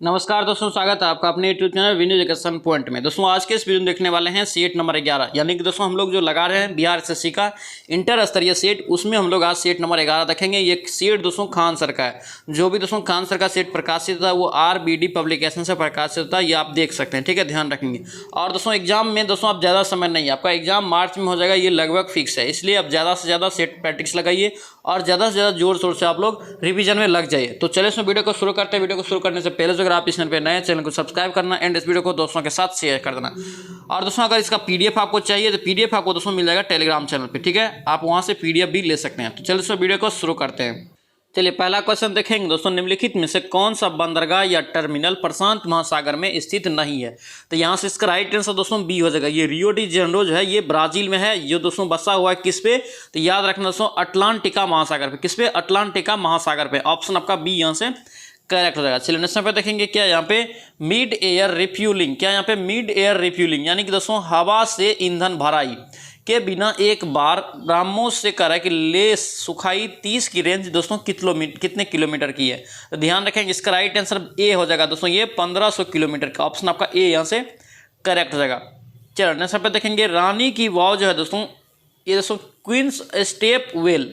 नमस्कार दोस्तों, स्वागत है आपका अपने YouTube channel win education point में। दोस्तों आज के इस वीडियो में देखने वाले हैं सेट नंबर 11, यानी कि दोस्तों हम लोग जो लगा रहे हैं बिहार एसएससी का इंटर स्तरीय सेट, उसमें हम लोग आज सेट नंबर 11 देखेंगे। ये सेट दोस्तों खान सर का है। जो भी दोस्तों खान सर का सेट प्रकाशित होता है वो RBD पब्लिकेशन से प्रकाशित होता है, ये आप देख सकते हैं। ठीक है, ध्यान रखेंगे। और दोस्तों एग्जाम में दोस्तों आप ज़्यादा समय नहीं है, आपका एग्जाम मार्च में हो जाएगा, ये लगभग फिक्स है। इसलिए आप ज़्यादा से ज़्यादा सेट प्रैक्टिस लगाइए और ज़्यादा से ज़्यादा जोर शोर से आप लोग रिवीजन में लग जाइए। तो चलिए इसमें वीडियो को शुरू करते हैं। वीडियो को शुरू करने से पहले जो अगर आप इस चैनल पर नए, चैनल को सब्सक्राइब करना एंड इस वीडियो को दोस्तों के साथ शेयर कर देना। और दोस्तों अगर इसका PDF आपको चाहिए तो PDF आपको दोस्तों मिल जाएगा टेलीग्राम चैनल पे। ठीक है, आप वहाँ से PDF भी ले सकते हैं। तो चलिए इस वीडियो को शुरू करते हैं। चलिए पहला क्वेश्चन देखेंगे दोस्तों, निम्नलिखित में से कौन सा बंदरगाह या टर्मिनल प्रशांत महासागर में स्थित नहीं है? तो यहाँ से इसका राइट आंसर दोस्तों बी हो जाएगा। ये रियो डी जेनेरो जो है ये ब्राजील में है। ये दोस्तों बसा हुआ है किस पे? तो याद रखना दोस्तों अटलांटिका महासागर पे। किस पे? अटलांटिका महासागर पे। ऑप्शन आपका बी यहाँ से करेक्ट हो जाएगा। चलिए नेक्स्ट पे देखेंगे क्या यहाँ पे मिड एयर रिफ्यूलिंग। क्या यहाँ पे मिड एयर रिफ्यूलिंग यानी कि दोस्तों हवा से ईंधन भराई के बिना एक बार ब्राह्मोस से करा कि ले सुखाई 30 की रेंज दोस्तों कितने किलोमीटर की है? तो ध्यान रखेंगे इसका राइट आंसर ए हो जाएगा दोस्तों, ये 1500 किलोमीटर का। ऑप्शन आपका ए यहाँ से करेक्ट हो जाएगा। चलो नेक्स्ट पे देखेंगे रानी की वाव जो है दोस्तों, ये दोस्तों क्वींस स्टेप वेल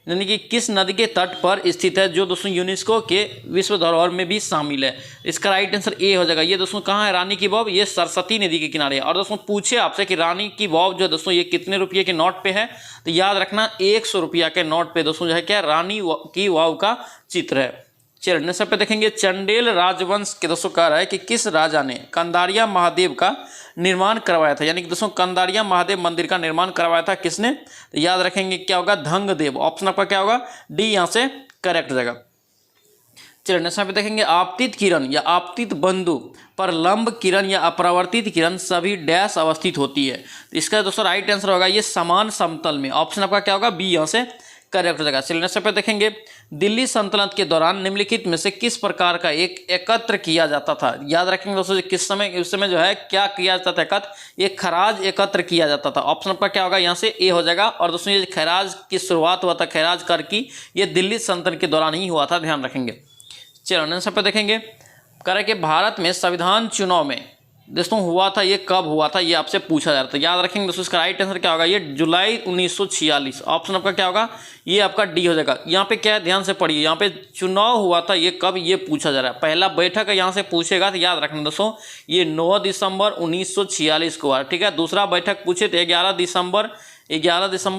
यानी कि किस नदी के तट पर स्थित है, जो दोस्तों यूनेस्को के विश्व धरोहर में भी शामिल है? इसका राइट आंसर ए हो जाएगा। ये दोस्तों कहाँ है रानी की वाव? ये सरस्वती नदी के किनारे है। और दोस्तों पूछे आपसे कि रानी की वाव जो दोस्तों ये कितने रुपये के नोट पे है, तो याद रखना 100 रुपया के नोट पे दोस्तों जो है क्या रानी की वाव का चित्र है। चलिए नेक्स्ट पे देखेंगे चंडेल राजवंश के दोस्तों कह रहा है कि किस राजा ने कंदारिया महादेव का निर्माण करवाया था? यानी कि दोस्तों कंदारिया महादेव मंदिर का निर्माण करवाया था किसने? तो याद रखेंगे क्या होगा? धंगदेव। ऑप्शन आपका क्या होगा? डी यहाँ से करेक्ट हो जाएगा। चलिए नेक्स्ट पे देखेंगे आपतित किरण या आपतित बंधु पर लंब किरण या अपरावर्तित किरण सभी डैश अवस्थित होती है। तो इसका दोस्तों राइट आंसर होगा ये समान समतल में। ऑप्शन आपका क्या होगा? बी यहाँ से करेक्ट हो जाएगा। चलिए नेक्स्ट पे देखेंगे दिल्ली सल्तनत के दौरान निम्नलिखित में से किस प्रकार का एक एकत्र किया जाता था? याद रखेंगे दोस्तों किस समय उस समय जो है क्या किया जाता था? एकत्र, एक खराज एकत्र किया जाता था। ऑप्शन आपका क्या होगा? यहाँ से ए हो जाएगा। और दोस्तों ये खराज की शुरुआत हुआ था खराज कर की, ये दिल्ली सल्तनत के दौरान ही हुआ था, ध्यान रखेंगे। चलो नेक्स्ट पे देखेंगे कह रहे कि भारत में संविधान चुनाव में दोस्तों हुआ था, ये कब हुआ था? ये आपसे पूछा जा रहा था। याद रखेंगे दोस्तों इसका राइट आंसर क्या होगा? ये जुलाई 1946। ऑप्शन आपका क्या होगा? ये आपका डी हो जाएगा। यहाँ पे क्या है ध्यान से पढ़िए, यहाँ पे चुनाव हुआ था ये कब, ये पूछा जा रहा है। पहला बैठक यहाँ से पूछेगा तो याद रखना दोस्तों ये 9 दिसंबर 1946 को हुआ। ठीक है, दूसरा बैठक पूछे थे 11 दिसंबर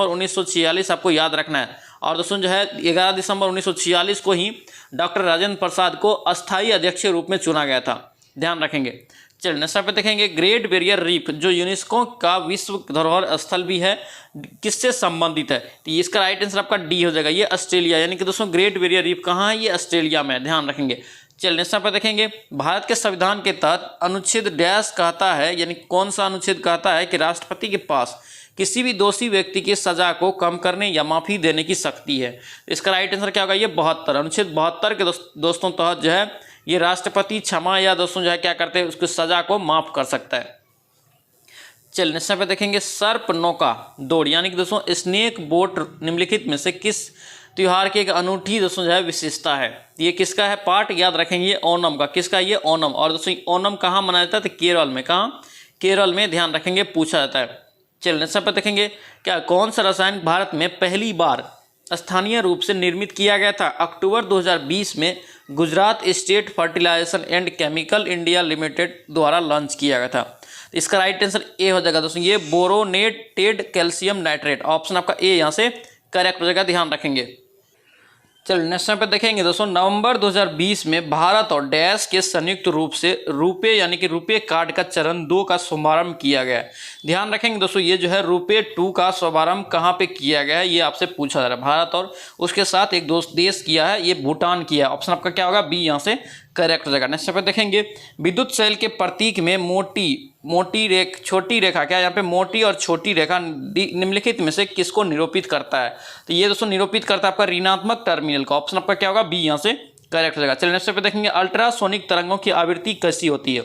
1946 आपको याद रखना है। और दोस्तों जो है 11 दिसंबर 1946 को ही डॉक्टर राजेंद्र प्रसाद को अस्थायी अध्यक्ष के रूप में चुना गया था, ध्यान रखेंगे। चलिए नेक्स्ट पे देखेंगे ग्रेट बैरियर रीफ जो यूनेस्को का विश्व धरोहर स्थल भी है, किससे संबंधित है? तो इसका राइट आंसर आपका डी हो जाएगा। ये ऑस्ट्रेलिया यानी कि दोस्तों ग्रेट बैरियर रीफ कहाँ है? ये ऑस्ट्रेलिया में है, ध्यान रखेंगे। चलिए नेक्स्ट पे देखेंगे भारत के संविधान के तहत अनुच्छेद डैश कहता है, यानी कौन सा अनुच्छेद कहता है कि राष्ट्रपति के पास किसी भी दोषी व्यक्ति की सजा को कम करने या माफी देने की शक्ति है? इसका राइट आंसर क्या होगा? ये 72 अनुच्छेद 72 के दोस्तों तहत जो है ये राष्ट्रपति क्षमा या दोस्तों जो है क्या करते हैं उसकी सजा को माफ कर सकता है। चलिए नेक्स्ट पे देखेंगे सर्प नौका दौड़ यानी कि दोस्तों स्नेक बोट निम्नलिखित में से किस त्योहार की एक अनूठी दोस्तों जो है विशेषता है? ये किसका है पार्ट? याद रखेंगे ये ओणम का। किसका? ये ओणम। और दोस्तों ओणम कहाँ मनाया जाता है? तो केरल में। कहाँ? केरल में, ध्यान रखेंगे, पूछा जाता है। चलिए नेक्स्ट पे देखेंगे क्या कौन सा रसायन भारत में पहली बार स्थानीय रूप से निर्मित किया गया था? अक्टूबर 2020 में Gujarat state fertilization and chemical India limited द्वारा लॉन्च किया गया था। इसका राइट आंसर ए हो जाएगा दोस्तों, ये बोरोनेटेड कैल्शियम नाइट्रेट। ऑप्शन आपका ए यहाँ से करेक्ट हो जाएगा, ध्यान रखेंगे। चलिए नेक्स्ट पे देखेंगे दोस्तों नवंबर 2020 में भारत और डैश के संयुक्त रूप से रुपे यानी कि रुपे कार्ड का चरण 2 का शुभारंभ किया गया है। ध्यान रखेंगे दोस्तों ये जो है रुपे 2 का शुभारंभ कहाँ पे किया गया है? ये आपसे पूछा जा रहा है। भारत और उसके साथ एक दोस्त देश किया है, ये भूटान किया है। ऑप्शन आपका क्या होगा? बी यहाँ से करेक्ट हो जाएगा। नेक्स्ट पे देखेंगे विद्युत सेल के प्रतीक में छोटी रेखा क्या यहाँ पे मोटी और छोटी रेखा निम्नलिखित में से किसको निरूपित करता है? तो ये दोस्तों निरूपित करता है आपका ऋणात्मक टर्मिनल का। ऑप्शन आपका क्या होगा? बी यहाँ से करेक्ट हो जाएगा। चलिए नेक्स्ट पे देखेंगे अल्ट्रासोनिक तरंगों की आवृत्ति कैसी होती है?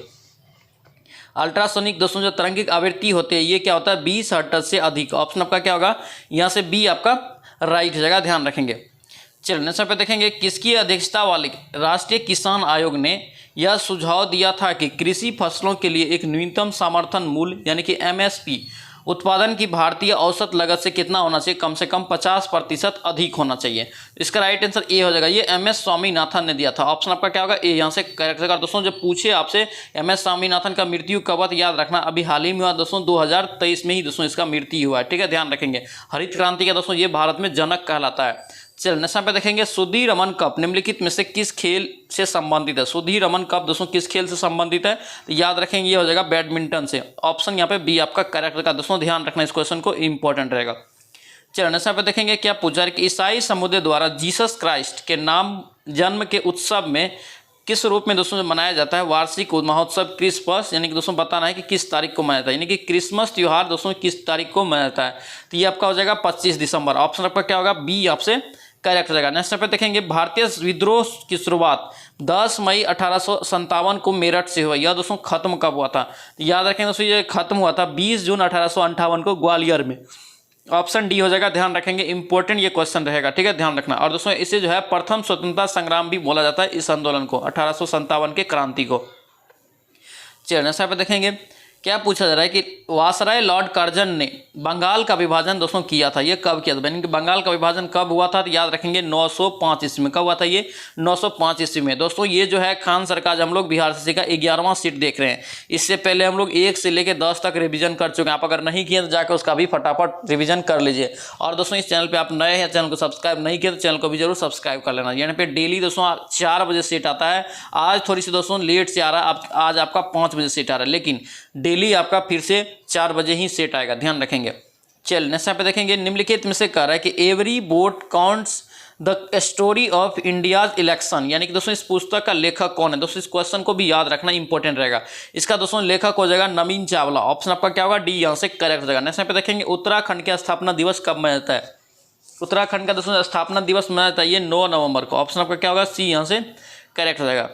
अल्ट्रासोनिक दोस्तों जो तरंगिक आवृत्ति होती है ये क्या होता है? 20 हर्ट्ज से अधिक। ऑप्शन आपका क्या होगा? यहाँ से बी आपका राइट हो जाएगा, ध्यान रखेंगे। चलिए नेक्स्ट पे देखेंगे किसकी अध्यक्षता वाले राष्ट्रीय किसान आयोग ने यह सुझाव दिया था कि कृषि फसलों के लिए एक न्यूनतम समर्थन मूल्य यानी कि एमएसपी उत्पादन की भारतीय औसत लागत से कितना होना चाहिए, कम से कम 50% अधिक होना चाहिए। इसका राइट आंसर ए हो जाएगा। ये एम.एस. स्वामीनाथन ने दिया था। ऑप्शन आपका क्या होगा ए, यहाँ से करेक्ट होगा। दोस्तों जब पूछे आपसे एम.एस. स्वामीनाथन का मृत्यु कब हुआ, तो याद रखना अभी हाल ही में हुआ दोस्तों, 2023 में ही दोस्तों इसका मृत्यु हुआ है। ठीक है, ध्यान रखेंगे। हरित क्रांति का दोस्तों ये भारत में जनक कहलाता है। चलिए नेक्स्ट पे देखेंगे, सुधीर रमन कप निम्नलिखित में से किस खेल से संबंधित है। सुधीर रमन कप दोस्तों किस खेल से संबंधित है, तो याद रखेंगे ये हो जाएगा बैडमिंटन से। ऑप्शन यहाँ पे बी आपका करेक्ट रहेगा। दोस्तों ध्यान रखना इस क्वेश्चन को, इंपॉर्टेंट रहेगा। चलिए नेक्स्ट पे देखेंगे, क्या पूछा है कि ईसाई समुदाय द्वारा जीसस क्राइस्ट के नाम जन्म के उत्सव में किस रूप में दोस्तों मनाया जाता है वार्षिक महोत्सव क्रिसमस, यानी कि दोस्तों बताना है कि किस तारीख को मनाया जाता है, यानी कि क्रिसमस त्यौहार दोस्तों किस तारीख को मनाया जाता है। तो ये आपका हो जाएगा 25 दिसंबर। ऑप्शन आपका क्या होगा बी आपसे करेक्ट हो जाएगा। नेक्स्ट पे देखेंगे, भारतीय विद्रोह की शुरुआत 10 मई 1857 को मेरठ से हुआ। यह दोस्तों खत्म कब हुआ था, तो याद रखेंगे दोस्तों ये खत्म हुआ था 20 जून 1858 को ग्वालियर में। ऑप्शन डी हो जाएगा, ध्यान रखेंगे, इंपॉर्टेंट ये क्वेश्चन रहेगा। ठीक है, ध्यान रखना। और दोस्तों इसे जो है प्रथम स्वतंत्रता संग्राम भी बोला जाता है इस आंदोलन को, 1857 के क्रांति को। चलिए नेक्स्ट पे देखेंगे, क्या पूछा जा रहा है कि वायसराय लॉर्ड कर्जन ने बंगाल का विभाजन दोस्तों किया था, ये कब किया था, यानी कि बंगाल का विभाजन कब हुआ था, तो याद रखेंगे 905 ईस्वी में। कब हुआ था ये 905 ईस्वी में। दोस्तों ये जो है खान सरकार, हम लोग बिहार से का 11वां सीट देख रहे हैं। इससे पहले हम लोग 1 से लेकर 10 तक रिवीजन कर चुके हैं। आप अगर नहीं किए तो जाकर उसका भी फटाफट रिवीजन कर लीजिए। और दोस्तों इस चैनल पर आप नए हैं, चैनल को सब्सक्राइब नहीं किया तो चैनल को भी जरूर सब्सक्राइब कर लेना। यहाँ पे डेली दोस्तों 4 बजे सीट आता है। आज थोड़ी सी दोस्तों लेट से आ रहा है, आज आपका 5 बजे सीट आ रहा है, लेकिन डेली आपका फिर से 4 बजे ही सेट आएगा, ध्यान रखेंगे। चल नेक्स्ट पे देखेंगे, निम्नलिखित में से कह रहा है कि every vote counts the story of India's election, यानी कि दोस्तों इस पुस्तक का लेखक कौन है। दोस्तों इस क्वेश्चन को भी याद रखना, इंपॉर्टेंट रहेगा। इसका दोस्तों लेखक हो जाएगा नवीन चावला। ऑप्शन आपका क्या होगा डी, यहाँ से करेक्ट हो जाएगा। नेक्स्ट पे देखेंगे, उत्तराखंड का स्थापना दिवस कब मनाया जाता है। उत्तराखंड का दोस्तों स्थापना दिवस मनाया जाता है 9 नवंबर को। ऑप्शन आपका क्या होगा सी, यहाँ से करेक्ट हो जाएगा।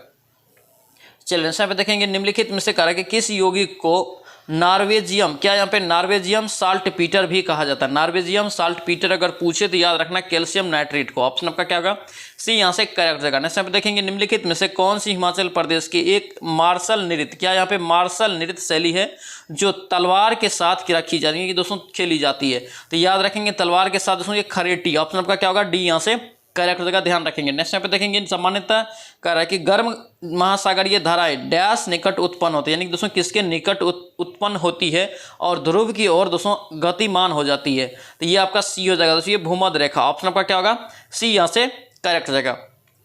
चलिए नेक्स्ट पे देखेंगे, निम्नलिखित में से कह रहा है कि किस यौगिक को नॉर्वेजियम, क्या यहाँ पे नॉर्वेजियम साल्ट पीटर भी कहा जाता है। नॉर्वेजियम साल्ट पीटर अगर पूछे तो याद रखना कैल्शियम नाइट्रेट को। ऑप्शन आपका क्या होगा सी, यहाँ से करेक्ट जगह। नेक्स्ट पे देखेंगे, निम्नलिखित में से कौन सी हिमाचल प्रदेश की एक मार्शल नृत्य, क्या यहाँ पे मार्शल नृत्य शैली है जो तलवार के साथ रखी जाती है, कि दोस्तों खेली जाती है। तो याद रखेंगे तलवार के साथ दोस्तों ये खरेटी। ऑप्शन आपका क्या होगा डी, यहाँ से करेक्ट जगह, ध्यान रखेंगे। नेक्स्ट पे देखेंगे, सामान्यतः कह रहा है कि गर्म महासागरीय धाराएं डैश निकट उत्पन्न होती है, यानी कि दोस्तों किसके निकट उत्पन्न होती है और ध्रुव की ओर दोस्तों गतिमान हो जाती है। तो ये आपका सी हो जाएगा दोस्तों, ये भूमध्य रेखा। ऑप्शन आपका क्या होगा सी, यहाँ से करेक्ट हो जाएगा।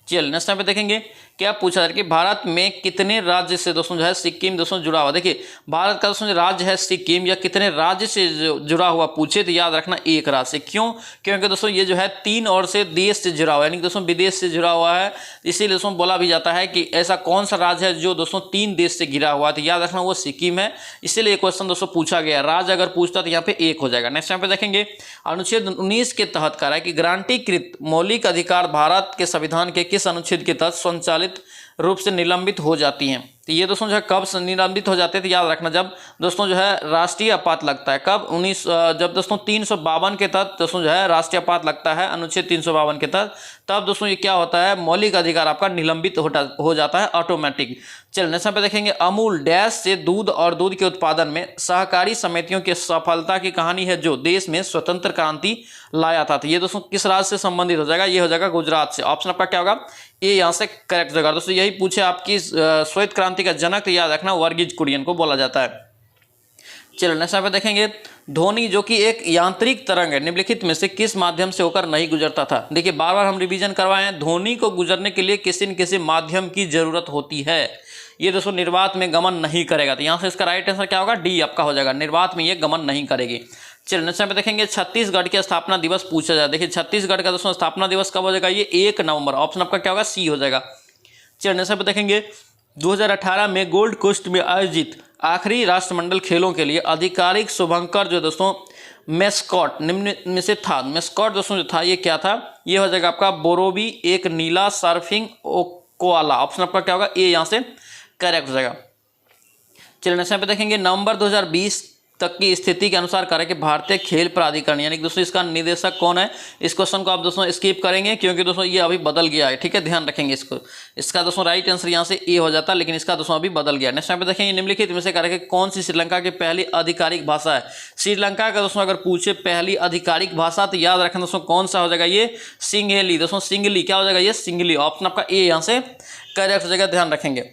चलिए नेक्स्ट टाइम पे देखेंगे, क्या पूछा जाए कि भारत में कितने राज्य से दोस्तों जो है सिक्किम दोस्तों जुड़ा हुआ। देखिए भारत का दोस्तों जो राज्य है सिक्किम, या कितने राज्य से जुड़ा हुआ पूछे तो याद रखना एक राज्य से। क्यों, क्योंकि दोस्तों ये जो है 3 और से देश से जुड़ा हुआ है, यानी कि दोस्तों विदेश से जुड़ा हुआ है। इसीलिए दोस्तों बोला भी जाता है कि ऐसा कौन सा राज्य है जो दोस्तों 3 देश से घिरा हुआ है, तो याद रखना वो सिक्किम है। इसीलिए क्वेश्चन दोस्तों पूछा गया, राज्य अगर पूछता तो यहाँ पे 1 हो जाएगा। नेक्स्ट टाइम पे देखेंगे, अनुच्छेद 19 के तहत कह रहा है कि गारंटीकृत मौलिक अधिकार भारत के संविधान के किस अनुच्छेद के तहत स्वचालित रूप से निलंबित हो जाती हैं। तो ये दोस्तों जो है कब निलंबित हो जाते हैं, तो याद रखना जब दोस्तों जो है राष्ट्रीय आपात लगता है। कब जब दोस्तों 352 के तहत दोस्तों जो है राष्ट्रीय आपात लगता है, अनुच्छेद 352 के तहत, तब दोस्तों ये क्या होता है, मौलिक अधिकार आपका निलंबित हो जाता है ऑटोमेटिक। चलिए नेक्स्ट पे देखेंगे, अमूल डैश से दूध और दूध के उत्पादन में सहकारी समितियों की सफलता की कहानी है जो देश में स्वतंत्र क्रांति लाया था। तो ये दोस्तों किस राज्य से संबंधित हो जाएगा, ये हो जाएगा गुजरात से। ऑप्शन आपका क्या होगा ये, यहाँ से करेक्ट जगह। दोस्तों यही पूछे आपकी श्वेत क्रांति का जनक, तो याद रखना वर्गीज कुरियन को बोला जाता है। चलिए नेक्स्ट पे देखेंगे, ध्वनि जो कि एक यांत्रिक तरंग है, निम्नलिखित में से किस माध्यम से होकर नहीं गुजरता था। देखिए बार बार हम रिवीजन करवाए हैं, ध्वनि को गुजरने के लिए किसी न किसी माध्यम की जरूरत होती है। ये दोस्तों निर्वात में गमन नहीं करेगा, तो यहाँ से इसका राइट आंसर क्या होगा डी आपका हो जाएगा, निर्वात में ये गमन नहीं करेगी। चलिए नेक्स्ट पे देखेंगे, छत्तीसगढ़ के स्थापना दिवस पूछा जाए। देखिए छत्तीसगढ़ का दोस्तों स्थापना दिवस कब हो जाएगा, ये 1 नवंबर। ऑप्शन आपका क्या होगा सी हो जाएगा। चलिए नेक्स्ट पे देखेंगे, 2018 में गोल्ड कोस्ट में आयोजित आखिरी राष्ट्रमंडल खेलों के लिए आधिकारिक शुभंकर जो दोस्तों मेस्कॉट निम्न में से था। मेस्कॉट दोस्तों जो था ये क्या था, ये हो जाएगा आपका बोरोबी, एक नीला सर्फिंग कोआला। ऑप्शन आपका क्या होगा ए, यहाँ से करेक्ट हो जाएगा। चलिए नेक्स्ट पे देखेंगे, नवंबर 2020 तक की स्थिति के अनुसार करें कि भारतीय खेल प्राधिकरण, यानी कि दोस्तों इसका निदेशक कौन है। इस क्वेश्चन को आप दोस्तों स्किप करेंगे क्योंकि दोस्तों ये अभी बदल गया है, ठीक है, ध्यान रखेंगे इसको। इसका दोस्तों राइट आंसर यहाँ से ए हो जाता है, लेकिन इसका दोस्तों अभी बदल गया। नेक्स्ट टाइम पे देखेंगे निम्नलिखित में से करें कि कौन सी श्रीलंका की पहली आधिकारिक भाषा है। श्रीलंका का दोस्तों अगर पूछे पहली आधिकारिक भाषा तो याद रखें दोस्तों कौन सा हो जाएगा, ये सिंघेली। दोस्तों सिंगली क्या हो जाएगा, ये सिंगली। ऑप्शन आपका ए यहाँ से करेक्ट हो जाएगा, ध्यान रखेंगे।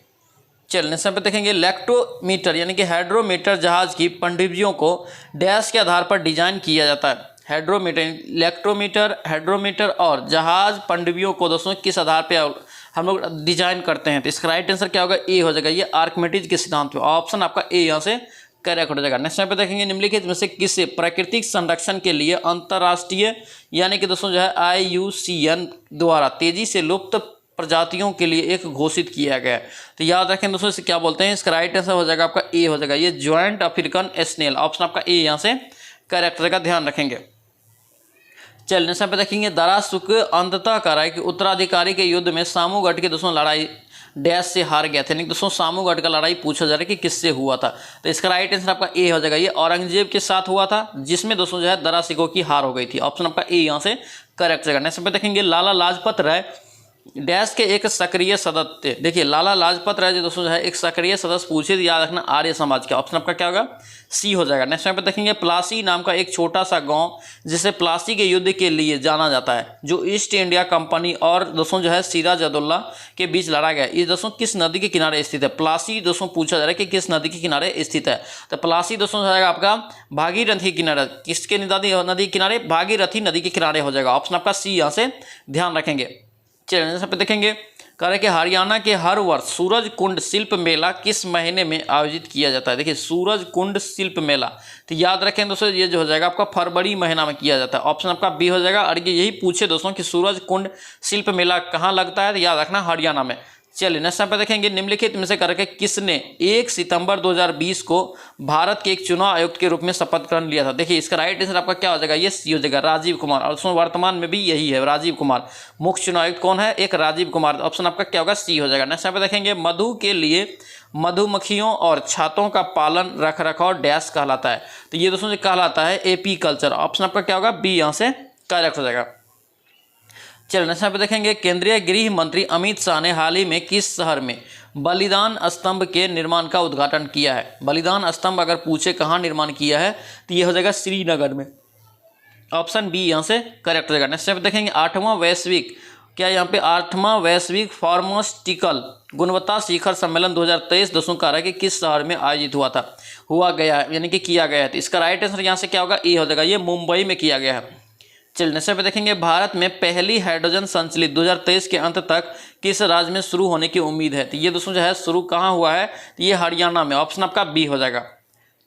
चलिए नेक्स्ट पे देखेंगे लैक्टोमीटर यानी कि हाइड्रोमीटर जहाज की पनडुब्बियों को डैश के आधार पर डिजाइन किया जाता है। हाइड्रोमीटर, हाइड्रोमीटर और जहाज पनडुब्बियों को दोस्तों किस आधार पे हम लोग डिजाइन करते हैं। तो इसका राइट आंसर क्या होगा, ए हो जाएगा, ये आर्किमिडीज के सिद्धांत पे। ऑप्शन आपका ए यहाँ से करेक्ट हो जाएगा। नेक्स्ट पे देखेंगे निम्नलिखित में से किसे प्राकृतिक संरक्षण के लिए अंतर्राष्ट्रीय यानी कि दोस्तों जो है IUCN द्वारा तेजी से लुप्त प्रजातियों के लिए एक घोषित किया गया है। तो याद रखें दोस्तों इसे क्या बोलते हैं। इसका राइट आंसर हो जाएगा आपका ए हो जाएगा, ये ज्वाइंट अफ्रीकन स्नेल। ऑप्शन आपका ए यहाँ से करेक्ट हो जाएगा, ध्यान रखेंगे। चलिए नेक्स्ट पे देखेंगे दरासुक अंततः करा है कि उत्तराधिकारी के युद्ध में सामूगढ़ की दोस्तों लड़ाई डैश से हार गया था। यानी दोस्तों सामूगढ़ का लड़ाई पूछा जा रहा है कि किससे हुआ था। तो इसका राइट आंसर आपका ए हो जाएगा, ये औरंगजेब के साथ हुआ था, जिसमें दोस्तों जो है दरासिकों की हार हो गई थी। ऑप्शन आपका ए यहाँ से करेक्ट हो जाएगा। नेक्स्ट पे देखेंगे लाला लाजपत राय डैश के एक सक्रिय सदस्य। देखिए लाला लाजपत राय जी दोस्तों जो है एक सक्रिय सदस्य पूछे तो याद रखना आर्य समाज का। ऑप्शन आपका क्या होगा, सी हो जाएगा। नेक्स्ट पे देखेंगे प्लासी नाम का एक छोटा सा गांव जिसे प्लासी के युद्ध के लिए जाना जाता है, जो ईस्ट इंडिया कंपनी और दोस्तों जो है सिराजुद्दौला के बीच लड़ा गया। ये दोस्तों किस नदी के किनारे स्थित है। प्लासी दोस्तों पूछा जा रहा है कि किस नदी के किनारे स्थित है। तो प्लासी दोस्तों हो जाएगा आपका भागीरथी किनारे। किसके नदी किनारे, भागीरथी नदी के किनारे हो जाएगा। ऑप्शन आपका सी यहाँ से ध्यान रखेंगे। चलिए पे देखेंगे कह रहे कि हरियाणा के हर वर्ष सूरज कुंड शिल्प मेला किस महीने में आयोजित किया जाता है। देखिए सूरज कुंड शिल्प मेला, तो याद रखें दोस्तों ये जो हो जाएगा आपका फरवरी महीना में किया जाता है। ऑप्शन आपका बी हो जाएगा। और यही पूछे दोस्तों कि सूरज कुंड शिल्प मेला कहाँ लगता है, तो याद रखना हरियाणा में। चलिए नेक्स्ट पे देखेंगे निम्नलिखित में से करके किसने 1 सितंबर 2020 को भारत के एक चुनाव आयुक्त के रूप में शपथ ग्रहण लिया था। देखिए इसका राइट आंसर आपका क्या हो जाएगा, ये सी हो जाएगा, राजीव कुमार। और उसमें वर्तमान में भी यही है, राजीव कुमार। मुख्य चुनाव आयुक्त कौन है, एक राजीव कुमार। ऑप्शन आपका क्या होगा, सी हो जाएगा। नेक्स्ट पे देखेंगे मधु के लिए मधुमक्खियों और छातों का पालन रख रखाव डैश कहलाता है। तो ये दोस्तों जो कहलाता है एपी कल्चर। ऑप्शन आपका क्या होगा, बी यहाँ से करेक्ट हो जाएगा। चलिए नेक्स्ट पे देखेंगे केंद्रीय गृह मंत्री अमित शाह ने हाल ही में किस शहर में बलिदान स्तंभ के निर्माण का उद्घाटन किया है। बलिदान स्तंभ अगर पूछे कहाँ निर्माण किया है तो ये हो जाएगा श्रीनगर में। ऑप्शन बी यहाँ से करेक्ट हो जाएगा। नेक्स्ट पे देखेंगे 8वां वैश्विक, क्या यहाँ पे 8वां वैश्विक फार्मास्यूटिकल गुणवत्ता शिखर सम्मेलन 2023 दोस्तों कह रहा है कि किस शहर में आयोजित हुआ गया यानी कि किया गया है। तो इसका राइट आंसर यहाँ से क्या होगा, ए हो जाएगा, ये मुंबई में किया गया है। चलिए नेक्स्ट पे देखेंगे भारत में पहली हाइड्रोजन संचालित 2023 के अंत तक किस राज्य में शुरू होने की उम्मीद है। तो ये दोस्तों जो है शुरू कहाँ हुआ है, तो ये हरियाणा में। ऑप्शन आपका बी हो जाएगा।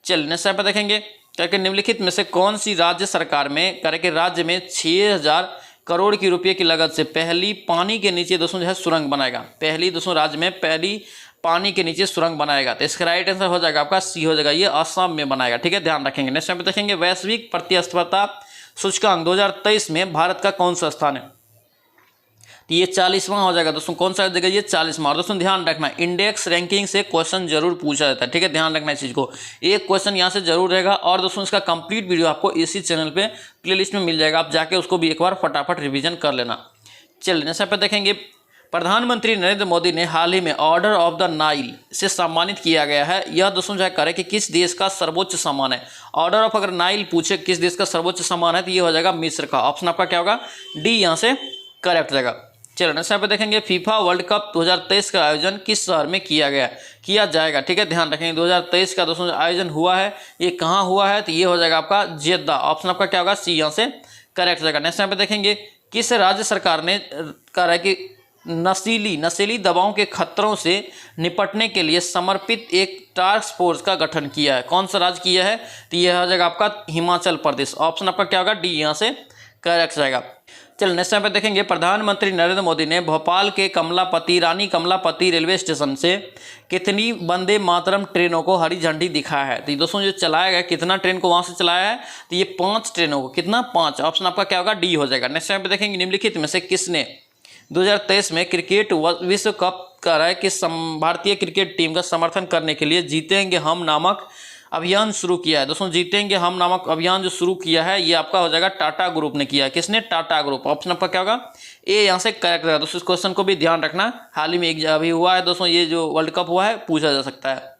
चलिए नेक्स्ट पे देखेंगे करके निम्नलिखित में से कौन सी राज्य सरकार में करके राज्य में 6000 करोड़ की रुपये की लागत से पहली पानी के नीचे दोस्तों जो है सुरंग बनाएगा। पहली दोस्तों राज्य में पहली पानी के नीचे सुरंग बनाएगा। तो इसका राइट आंसर हो जाएगा आपका सी हो जाएगा, ये असम में बनाएगा। ठीक है, ध्यान रखेंगे। नेक्स्ट पे देखेंगे वैश्विक प्रतिस्पर्धा सूचकांक 2023 में भारत का कौन सा स्थान है। तो ये 40वां हो जाएगा दोस्तों। कौन सा जगह, ये 40वां। और दोस्तों ध्यान रखना इंडेक्स रैंकिंग से क्वेश्चन जरूर पूछा जाता है। ठीक है, ध्यान रखना इस चीज़ को, एक क्वेश्चन यहाँ से जरूर रहेगा। और दोस्तों इसका कंप्लीट वीडियो आपको इसी चैनल पे प्लेलिस्ट में मिल जाएगा, आप जाके उसको भी एक बार फटाफट रिवीजन कर लेना। चलिए नेक्स्ट पे देखेंगे प्रधानमंत्री नरेंद्र मोदी ने हाल ही में ऑर्डर ऑफ द नाइल से सम्मानित किया गया है। यह दोस्तों जो है करें कि किस देश का सर्वोच्च सम्मान है। ऑर्डर ऑफ अगर नाइल पूछे किस देश का सर्वोच्च सम्मान है तो ये हो जाएगा मिस्र का। ऑप्शन आपका क्या होगा, डी यहाँ से करेक्ट हो जाएगा। चलो नेक्स्ट पे देखेंगे फीफा वर्ल्ड कप 2023 का आयोजन किस शहर में किया जाएगा। ठीक है, ध्यान रखेंगे 2023 का दोस्तों आयोजन हुआ है, ये कहाँ हुआ है, तो ये हो जाएगा आपका जेद्दा। ऑप्शन आपका क्या होगा, सी यहाँ से करेक्ट हो जाएगा। नेक्स्ट पे देखेंगे किस राज्य सरकार ने कहा है कि नशीली दवाओं के खतरों से निपटने के लिए समर्पित एक टास्क फोर्स का गठन किया है। कौन सा राज्य किया है, तो यह हो जाएगा आपका हिमाचल प्रदेश। ऑप्शन आपका क्या होगा, डी यहाँ से करेक्ट जाएगा। चलिए नेक्स्ट पे देखेंगे प्रधानमंत्री नरेंद्र मोदी ने भोपाल के रानी कमलापति रेलवे स्टेशन से कितनी वंदे मातरम ट्रेनों को हरी झंडी दिखाया है। तो दोस्तों जो चलाया गया कितना ट्रेन को वहां से चलाया है, तो ये 5 ट्रेनों को, कितना 5। ऑप्शन आपका क्या होगा, डी हो जाएगा। नेक्स्ट पे देखेंगे निम्नलिखित में से किसने 2023 में क्रिकेट विश्व कप का है कि भारतीय क्रिकेट टीम का समर्थन करने के लिए जीतेंगे हम नामक अभियान शुरू किया है? दोस्तों जीतेंगे हम नामक अभियान जो शुरू किया है ये आपका हो जाएगा टाटा ग्रुप ने किया है। किसने? टाटा ग्रुप। ऑप्शन आपका क्या होगा? ए यहाँ से करेक्ट रहेगा। दोस्तों इस क्वेश्चन को भी ध्यान रखना, हाल ही में एक अभी हुआ है दोस्तों, ये जो वर्ल्ड कप हुआ है पूछा जा सकता है।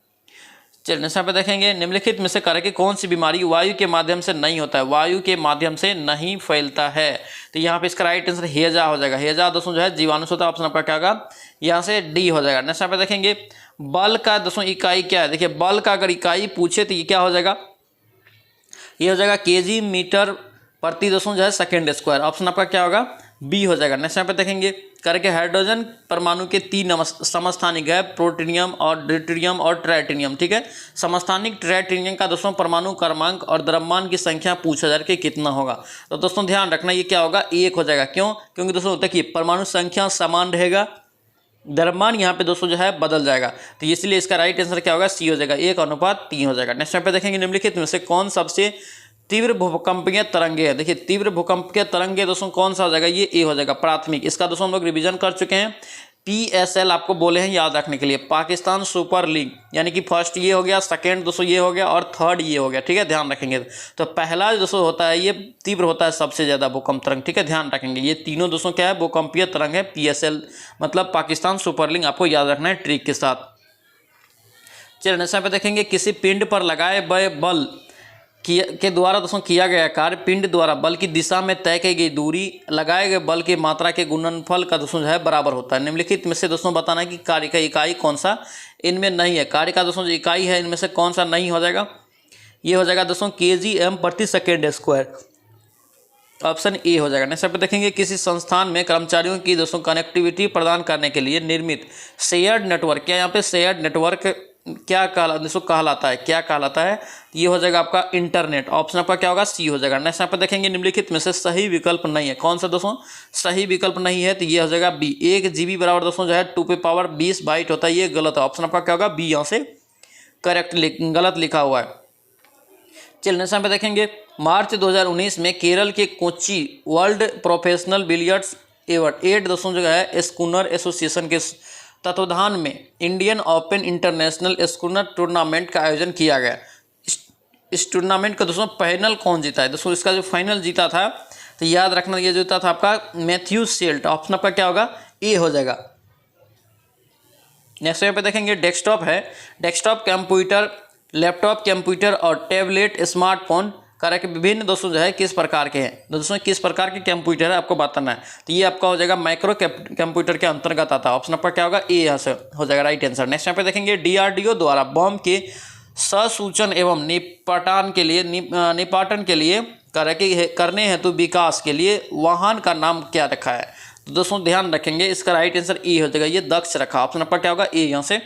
चलिए नेक्स्ट यहाँ पे देखेंगे, निम्नलिखित में से कार्य की कौन सी बीमारी वायु के माध्यम से नहीं होता है? वायु के माध्यम से नहीं फैलता है। तो यहाँ पे इसका राइट आंसर हैजा हो जाएगा। हैजा दोस्तों जो है जीवाणु से होता है। ऑप्शन आपका क्या होगा? यहाँ से डी हो जाएगा। नेक्स्ट यहाँ पे देखेंगे, बल का दोस्तों इकाई क्या है? देखिए बल का अगर इकाई पूछे तो ये क्या हो जाएगा? ये हो जाएगा केजी मीटर प्रति दोस्तों जो है सेकेंड स्क्वायर। ऑप्शन आपका क्या होगा? बी हो जाएगा। नेक्स्ट यहाँ पे देखेंगे, करके हाइड्रोजन परमाणु के 3 समस्थानिक है, प्रोटीनियम और ड्यूटेरियम और ट्राइटेनियम। ठीक है, समस्थानिक ट्राइटेनियम का दोस्तों परमाणु क्रमांक और द्रव्यमान की संख्या पूछा जा रहा है कितना होगा? तो दोस्तों ध्यान रखना ये क्या होगा? 1 हो जाएगा। क्यों? क्योंकि दोस्तों देखिए परमाणु संख्या समान रहेगा, द्रव्यमान यहाँ पे दोस्तों जो है बदल जाएगा, तो इसलिए इसका राइट आंसर क्या होगा? सी हो जाएगा, 1:3 हो जाएगा। नेक्स्ट यहाँ पे देखेंगे, निम्नलिखित में से कौन सबसे तीव्र भूकंपीय तरंगे है? देखिए तीव्र भूकंपीय तरंगे दोस्तों कौन सा हो जाएगा? ये ए हो जाएगा, प्राथमिक। इसका दोस्तों हम लोग रिवीजन कर चुके हैं, PSL आपको बोले हैं याद रखने के लिए, पाकिस्तान सुपर लीग, यानी कि फर्स्ट ये हो गया, सेकेंड दोस्तों ये हो गया और थर्ड ये हो गया। ठीक है, ध्यान रखेंगे। तो पहला दोस्तों होता है ये तीव्र होता है सबसे ज़्यादा भूकंप तरंग। ठीक है, ध्यान रखेंगे। ये तीनों दोस्तों क्या है? भूकंपीय तरंग है। PSL मतलब पाकिस्तान सुपर लीग, आपको याद रखना है ट्रिक के साथ। चलिए नेक्स्ट पे देखेंगे, किसी पिंड पर लगाए गए बल के द्वारा दोस्तों किया गया कार्य पिंड द्वारा बल की दिशा में तय की गई दूरी लगाए गए बल की मात्रा के गुणनफल का दोस्तों जो है बराबर होता है। निम्नलिखित में से दोस्तों बताना है कि कार्य का इकाई कौन सा इनमें नहीं है। कार्य का दोस्तों जो इकाई है इनमें से कौन सा नहीं हो जाएगा? ये हो जाएगा दोस्तों kgm प्रति सेकेंड स्क्वायर। ऑप्शन ए हो जाएगा। नेक्स्ट पे देखेंगे, किसी संस्थान में कर्मचारियों की दोस्तों कनेक्टिविटी प्रदान करने के लिए निर्मित शेयर्ड नेटवर्क, क्या यहाँ पे शेयर्ड नेटवर्क क्या कहलाता है? क्या कहलाता है? ये हो जाएगा आपका इंटरनेट। ऑप्शन आपका क्या होगा? सी हो जाएगा। नेक्स्ट यहाँ पे देखेंगे, निम्नलिखित में से सही विकल्प नहीं है। कौन सा दोस्तों सही विकल्प नहीं है? तो ये हो जाएगा बी। 1 GB बराबर दोस्तों जो है 2⁻20 बाइट होता है। ये गलत है। ऑप्शन आपका क्या होगा? बी यहाँ से करेक्ट गलत लिखा हुआ है। चलिए नेक्स्ट यहाँ पे देखेंगे, मार्च 2019 में केरल के Kochi world professional billiards award 8 दोस्तों जो है स्कूनर एसोसिएशन के तत्वाधान में Indian open international schooner tournament का आयोजन किया गया। इस टूर्नामेंट का दोस्तों फाइनल कौन जीता है? दोस्तों इसका जो फाइनल जीता था तो याद रखना ये जीता था आपका मैथ्यू सेल्ट। ऑप्शन आपका क्या होगा? ए हो जाएगा। नेक्स्ट यहाँ पे देखेंगे, डेस्कटॉप है, डेस्कटॉप कंप्यूटर, लैपटॉप कंप्यूटर और टैबलेट स्मार्टफोन कार्य के विभिन्न दोस्तों जो है किस प्रकार के हैं? दोस्तों किस प्रकार के कंप्यूटर है आपको बताना है। तो ये आपका हो जाएगा माइक्रो कंप्यूटर के अंतर्गत आता है। ऑप्शन आपका क्या होगा? ए यहाँ से हो जाएगा राइट आंसर। नेक्स्ट यहाँ पे देखेंगे, DRDO द्वारा बम के ससूचन एवं निपाटन के लिए करने हेतु विकास के लिए वाहन का नाम क्या रखा है? तो दोस्तों ध्यान रखेंगे, इसका राइट आंसर ए हो जाएगा, ये दक्ष रखा। ऑप्शन आपका क्या होगा? ए यहाँ से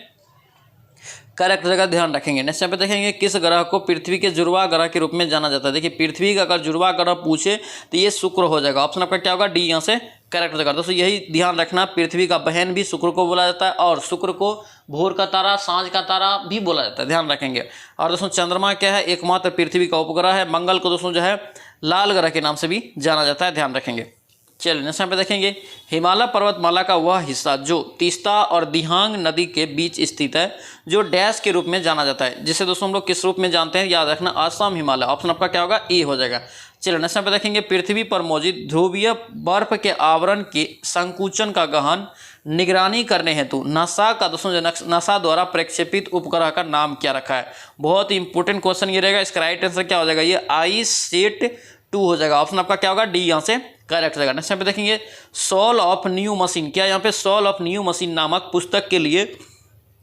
करेक्ट जगह ध्यान रखेंगे। नेक्स्ट यहाँ पे देखेंगे, किस ग्रह को पृथ्वी के जुड़वा ग्रह के रूप में जाना जाता है? देखिए पृथ्वी का अगर जुड़वा ग्रह पूछे तो ये शुक्र हो जाएगा। ऑप्शन आपका क्या होगा? डी यहाँ से करेक्ट जगह। दोस्तों यही ध्यान रखना, पृथ्वी का बहन भी शुक्र को बोला जाता है और शुक्र को भोर का तारा, सांझ का तारा भी बोला जाता है, ध्यान रखेंगे। और दोस्तों चंद्रमा क्या है? एकमात्र पृथ्वी का उपग्रह है। मंगल को दोस्तों जो है लाल ग्रह के नाम से भी जाना जाता है, ध्यान रखेंगे। चलिए नेक्स्ट यहाँ पे देखेंगे, हिमालय पर्वतमाला का वह हिस्सा जो तीस्ता और दिहांग नदी के बीच स्थित है जो डैश के रूप में जाना जाता है, जिसे दोस्तों हम लोग किस रूप में जानते हैं? याद रखना, असम हिमालय। ऑप्शन आपका क्या होगा? ए हो जाएगा। चलिए नेक्स्ट यहाँ पे देखेंगे, पृथ्वी पर मौजूद ध्रुवीय बर्फ के आवरण के संकुचन का गहन निगरानी करने हेतु नासा का दोस्तों नासा द्वारा प्रक्षेपित उपग्रह का नाम क्या रखा है? बहुत ही इंपॉर्टेंट क्वेश्चन ये रहेगा। इसका राइट आंसर क्या हो जाएगा? ये ICET-2 हो जाएगा। ऑप्शन आपका क्या होगा? डी यहाँ से करेक्ट रहेगा। नेक्स्ट यहाँ पे देखेंगे, सोल ऑफ न्यू मशीन, क्या यहाँ पे सोल ऑफ न्यू मशीन नामक पुस्तक के लिए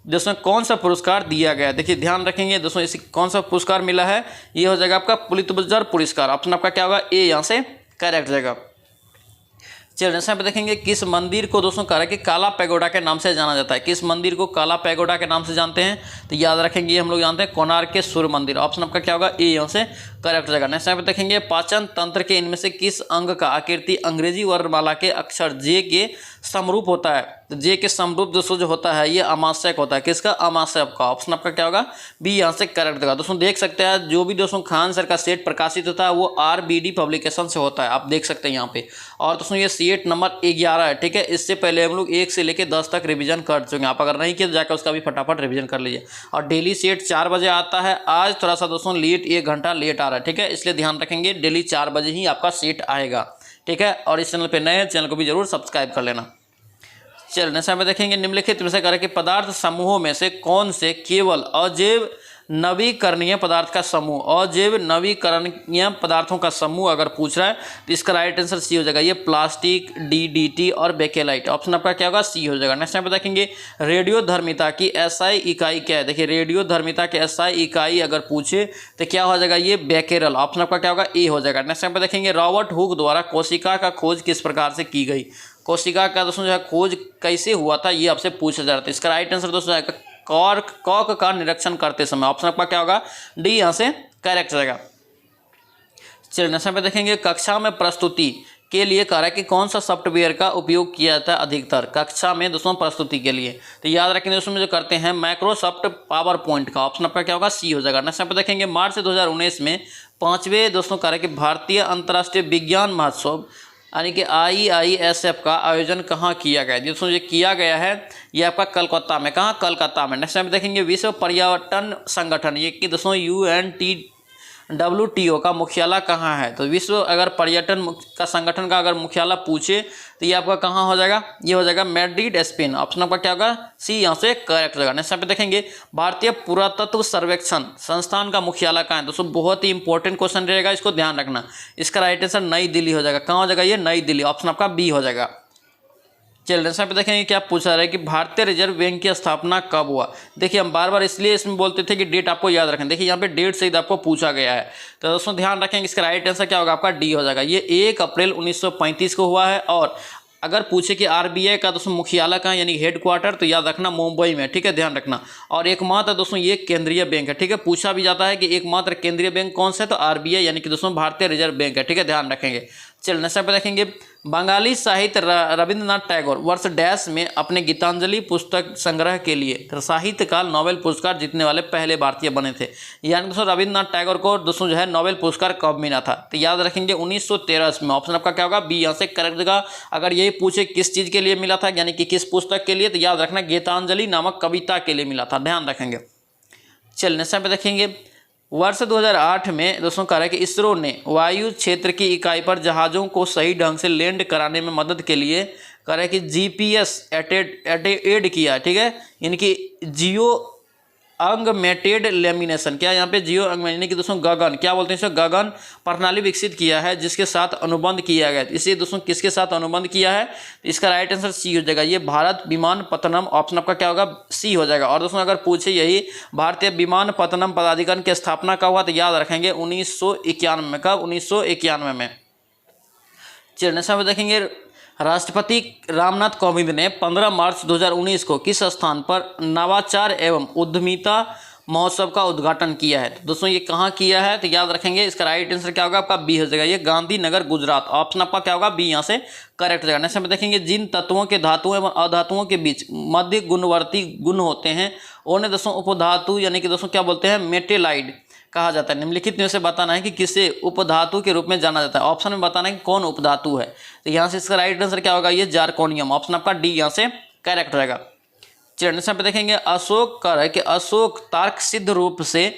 दोस्तों कौन सा पुरस्कार दिया गया है? देखिए ध्यान रखेंगे दोस्तों, इसे कौन सा पुरस्कार मिला है? ये हो जाएगा आपका पुलित्जर पुरस्कार। ऑप्शन आपका क्या होगा? ए यहाँ से करेक्ट रहेगा। चलिए नेक्स्ट यहाँ पे देखेंगे, किस मंदिर को दोस्तों कह रहा है कि काला पैगोडा के नाम से जाना जाता है? किस मंदिर को काला पैगोडा के नाम से जानते हैं? तो याद रखेंगे, हम लोग जानते हैं कोणार्क के सूर्य मंदिर। ऑप्शन आपका क्या होगा? ए यहाँ से करेक्ट रहेगा। नेक्स्ट यहाँ पे देखेंगे, पाचन तंत्र के इनमें से किस अंग का आकृति अंग्रेजी वर्णमाला के अक्षर जे के समरूप होता है, तो जे के समरूप दोस्तों जो होता है ये अमाशयक होता है। किसका? अमाशयक का। ऑप्शन आपका क्या होगा? बी यहाँ से करेक्ट होगा। दोस्तों देख सकते हैं जो भी दोस्तों खान सर का सेट प्रकाशित होता है वो RBD पब्लिकेशन से होता है, आप देख सकते हैं यहाँ पे। और दोस्तों ये सेट नंबर 11 है, ठीक है। इससे पहले हम लोग 1 से लेकर 10 तक रिवीजन कर चुके हैं, आप अगर नहीं किए तो जाकर उसका भी फटाफट रिवीजन कर लीजिए। और डेली सेट 4 बजे आता है। आज थोड़ा सा दोस्तों लेट, 1 घंटा लेट आ रहा है, ठीक है, इसलिए ध्यान रखेंगे डेली 4 बजे ही आपका सेट आएगा, ठीक है। और इस चैनल पे नए हैं, चैनल को भी जरूर सब्सक्राइब कर लेना। चलिए नेक्स्ट में देखेंगे, निम्नलिखित में से करें कि पदार्थ समूहों में से कौन से केवल अजैव नवीकरणीय पदार्थ का समूह, अजैव नवीकरणीय पदार्थों का समूह अगर पूछ रहा है तो इसका राइट आंसर सी हो जाएगा। ये प्लास्टिक, DDT और बेकेलाइट। ऑप्शन आपका क्या होगा? सी हो जाएगा। नेक्स्ट में देखेंगे रेडियोधर्मिता की SI इकाई क्या है। देखिए रेडियोधर्मिता की SI इकाई अगर पूछे तो क्या हो जाएगा? ये बेकेरल। ऑप्शन आपका क्या होगा? ए हो जाएगा। नेक्स्ट में देखेंगे रॉबर्ट हुक द्वारा कोशिका का खोज किस प्रकार से की गई। कोशिका का दोस्तों जो है खोज कैसे हुआ था ये आपसे पूछा जा रहा था। इसका राइट आंसर दोस्तों आएगा कॉर्क का निरीक्षण करते समय। ऑप्शन आपका क्या होगा? डी यहाँ से करेक्ट रहेगा। चलिए नेक्स्ट पे देखेंगे कक्षा में प्रस्तुति के लिए कह रहा है कि कौन सा सॉफ्टवेयर का उपयोग किया जाता है अधिकतर कक्षा में दोस्तों प्रस्तुति के लिए। तो याद रखेंगे दोस्तों जो करते हैं माइक्रोसॉफ्ट पावर पॉइंट का। ऑप्शन आपका क्या होगा? सी हो जाएगा। नेक्स्ट पे देखेंगे मार्च 2019 में 5वें दोस्तों कह रहा है कि भारतीय अंतर्राष्ट्रीय विज्ञान महोत्सव यानी कि IISF का आयोजन कहाँ किया गया है। दोस्तों ये किया गया है ये आपका कलकत्ता में। कहाँ? कलकत्ता में। नेक्स्ट टाइम देखेंगे विश्व पर्यटन संगठन, ये कि दोस्तों UNWTO का मुख्यालय कहाँ है। तो विश्व अगर पर्यटन का संगठन का अगर मुख्यालय पूछे तो ये आपका कहाँ हो जाएगा? ये हो जाएगा मैड्रिड, स्पेन। ऑप्शन आपका क्या होगा? सी यहाँ से करेक्ट हो जाएगा। नेक्स्ट पे देखेंगे भारतीय पुरातत्व सर्वेक्षण संस्थान का मुख्यालय कहाँ है। दोस्तों बहुत ही इंपॉर्टेंट क्वेश्चन रहेगा, इसको ध्यान रखना। इसका राइट आंसर नई दिल्ली हो जाएगा। कहाँ हो जाएगा? ये नई दिल्ली। ऑप्शन आपका बी हो जाएगा। चलिए नेक्स्ट पे देखेंगे क्या पूछा रहा है कि भारतीय रिजर्व बैंक की स्थापना कब हुआ। देखिए हम बार बार इसलिए इसमें बोलते थे कि डेट आपको याद रखें। देखिए यहाँ पे डेट सहित आपको पूछा गया है, तो दोस्तों ध्यान रखेंगे इसका राइट आंसर क्या होगा? आपका डी हो जाएगा। ये 1 अप्रैल 1935 को हुआ है। और अगर पूछे कि RBI का दोस्तों मुख्यालय कहाँ यानी हेडक्वार्टर, तो याद रखना मुंबई में, ठीक है, ध्यान रखना। और एकमात्र दोस्तों ये केंद्रीय बैंक है, ठीक है। पूछा भी जाता है कि एकमात्र केंद्रीय बैंक कौन सा है, तो RBI यानी कि दोस्तों भारतीय रिजर्व बैंक है, ठीक है, ध्यान रखेंगे। चलिए नेक्स्ट पे देखेंगे बंगाली साहित्य रविंद्रनाथ टैगोर वर्ष डैश में अपने गीतांजलि पुस्तक संग्रह के लिए साहित्य काल नोबेल पुरस्कार जीतने वाले पहले भारतीय बने थे। यानी दोस्तों रविंद्रनाथ टैगोर को दोस्तों जो है नोबेल पुरस्कार कब मिला था, तो याद रखेंगे 1913 में। ऑप्शन आपका क्या होगा? बी यहाँ से करेक्ट होगा। अगर यही पूछे किस चीज़ के लिए मिला था यानी कि किस पुस्तक के लिए, तो याद रखना गीतांजलि नामक कविता के लिए मिला था, ध्यान रखेंगे। चलिए नेक्स्ट पे देखेंगे वर्ष 2008 में दोस्तों कह रहा है कि इसरो ने वायु क्षेत्र की इकाई पर जहाज़ों को सही ढंग से लैंड कराने में मदद के लिए कह रहा है कि GPS एड किया, ठीक है, यानी कि जियो अगमेंटेड लेमिनेशन। क्या यहाँ पे जियो यानी कि दोस्तों गगन, क्या बोलते हैं इसे? गगन प्रणाली विकसित किया है जिसके साथ अनुबंध किया गया। इसे दोस्तों किसके साथ अनुबंध किया है? इसका राइट आंसर सी हो जाएगा। ये भारत विमानपत्तनम। ऑप्शन आपका क्या होगा? सी हो जाएगा। और दोस्तों अगर पूछे यही भारतीय विमानपत्तनम प्राधिकरण की स्थापना कब हुआ, तो याद रखेंगे 1991 में। कब? 1991 में। चलिए नेक्स्ट देखेंगे राष्ट्रपति रामनाथ कोविंद ने 15 मार्च 2019 को किस स्थान पर नवाचार एवं उद्यमिता महोत्सव का उद्घाटन किया है। तो दोस्तों ये कहाँ किया है, तो याद रखेंगे इसका राइट आंसर क्या होगा? आपका बी हो जाएगा। ये गांधीनगर गुजरात। ऑप्शन आपका क्या होगा? बी यहाँ से करेक्ट हो जाएगा। नेक्स्ट में देखेंगे जिन तत्वों के धातुओं एवं अधातुओं के बीच मध्य गुणवर्ती गुण होते हैं उन्हें दोस्तों उपधातु यानी कि दोस्तों क्या बोलते हैं? मेटेलाइड कहा जाता है। निम्नलिखित में से बताना है कि किसे उपधातु के रूप में जाना जाता है। ऑप्शन में बताना है कि कौन उपधातु है, तो यहाँ से इसका राइट आंसर क्या होगा? ये जार्कोनियम। ऑप्शन आपका डी यहाँ से करेक्ट रहेगा। चलिए नेक्स्ट पे देखेंगे अशोक कर है कि अशोक तर्क सिद्ध रूप से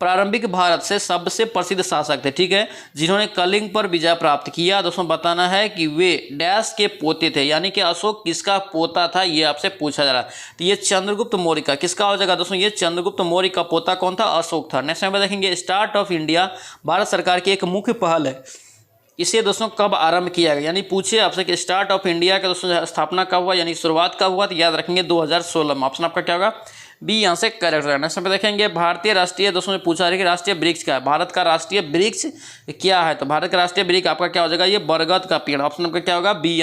प्रारंभिक भारत से सबसे प्रसिद्ध शासक थे, ठीक है, जिन्होंने कलिंग पर विजय प्राप्त किया। दोस्तों बताना है कि वे डैश के पोते थे, यानी कि अशोक किसका पोता था ये आपसे पूछा जा रहा है। तो ये चंद्रगुप्त मौर्य का किसका हो जाएगा दोस्तों? ये चंद्रगुप्त मौर्य का पोता कौन था? अशोक था। नेक्स्ट में देखेंगे स्टार्ट ऑफ इंडिया भारत सरकार की एक मुख्य पहल है, इसे दोस्तों कब आरंभ किया गया, यानी पूछे आपसे कि स्टार्ट ऑफ इंडिया का दोस्तों स्थापना कब हुआ यानी शुरुआत कब हुआ, तो याद रखेंगे 2016 में। ऑप्शन आपका क्या होगा? बी यहाँ से करेक्ट रहना। नेक्स्ट पे देखेंगे भारतीय राष्ट्रीय दोस्तों ने पूछा है कि राष्ट्रीय वृक्ष क्या है, भारत का राष्ट्रीय वृक्ष क्या है, तो भारत का राष्ट्रीय वृक्ष आपका क्या हो जाएगा? ये बरगद का पेड़। ऑप्शन आपका क्या होगा? बी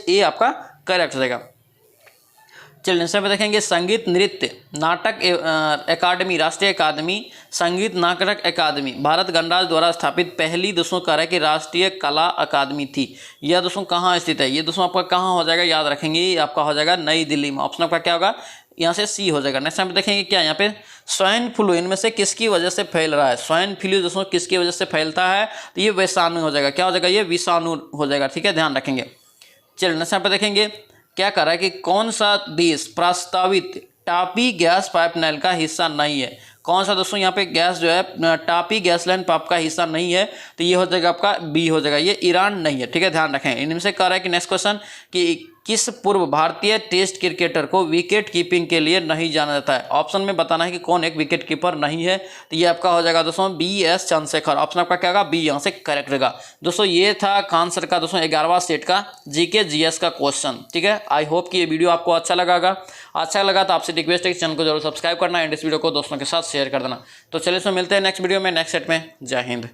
ए आपका करेक्ट रहेगा। चलिए नेक्स्ट पे देखेंगे संगीत नृत्य नाटक अकादमी, राष्ट्रीय अकादमी संगीत नाटक अकादमी भारत गणराज्य द्वारा स्थापित पहली दोस्तों कह रहा है कि राष्ट्रीय कला अकादमी थी। यह दोस्तों कहाँ स्थित है, ये दोस्तों आपका कहाँ हो जाएगा, याद रखेंगे, ये आपका हो जाएगा नई दिल्ली में। ऑप्शन आपका क्या होगा, यहाँ से सी हो जाएगा। नेक्स्ट टाइम देखेंगे क्या यहाँ पे स्वाइन फ्लू इनमें से किसकी वजह से फैल रहा है। स्वाइन फ्लू दोस्तों किसकी वजह से फैलता है, तो ये विषाणु हो जाएगा। क्या हो जाएगा, ये विषाणु हो जाएगा। ठीक है, ध्यान रखेंगे। चलिए नेक्स्ट टाइम पे देखेंगे क्या कर रहा है कि कौन सा देश प्रस्तावित टापी गैस पाइपलाइन का हिस्सा नहीं है। कौन सा दोस्तों यहाँ पे गैस जो है टापी गैस लाइन पाइप का हिस्सा नहीं है, तो ये हो जाएगा आपका बी हो जाएगा, ये ईरान नहीं है। ठीक है, ध्यान रखें। इनमें से कह रहा है कि नेक्स्ट क्वेश्चन कि किस पूर्व भारतीय टेस्ट क्रिकेटर को विकेट कीपिंग के लिए नहीं जाना जाता है। ऑप्शन में बताना है कि कौन एक विकेट कीपर नहीं है, तो ये आपका हो जाएगा दोस्तों बी एस चंद्रशेखर। ऑप्शन आपका क्या होगा, बी यहाँ से करेक्ट रहेगा। दोस्तों ये था खान सर का दोस्तों 11वां सेट का जीके जीएस का क्वेश्चन। ठीक है, आई होप कि ये वीडियो आपको अच्छा लगा होगा। अच्छा लगा तो आपसे रिक्वेस्ट है कि चैनल को जरूर सब्सक्राइब करना एंड इस वीडियो को दोस्तों के साथ शेयर कर देना। तो चलिए इसमें मिलते हैं नेक्स्ट वीडियो में, नेक्स्ट सेट में। जय हिंद।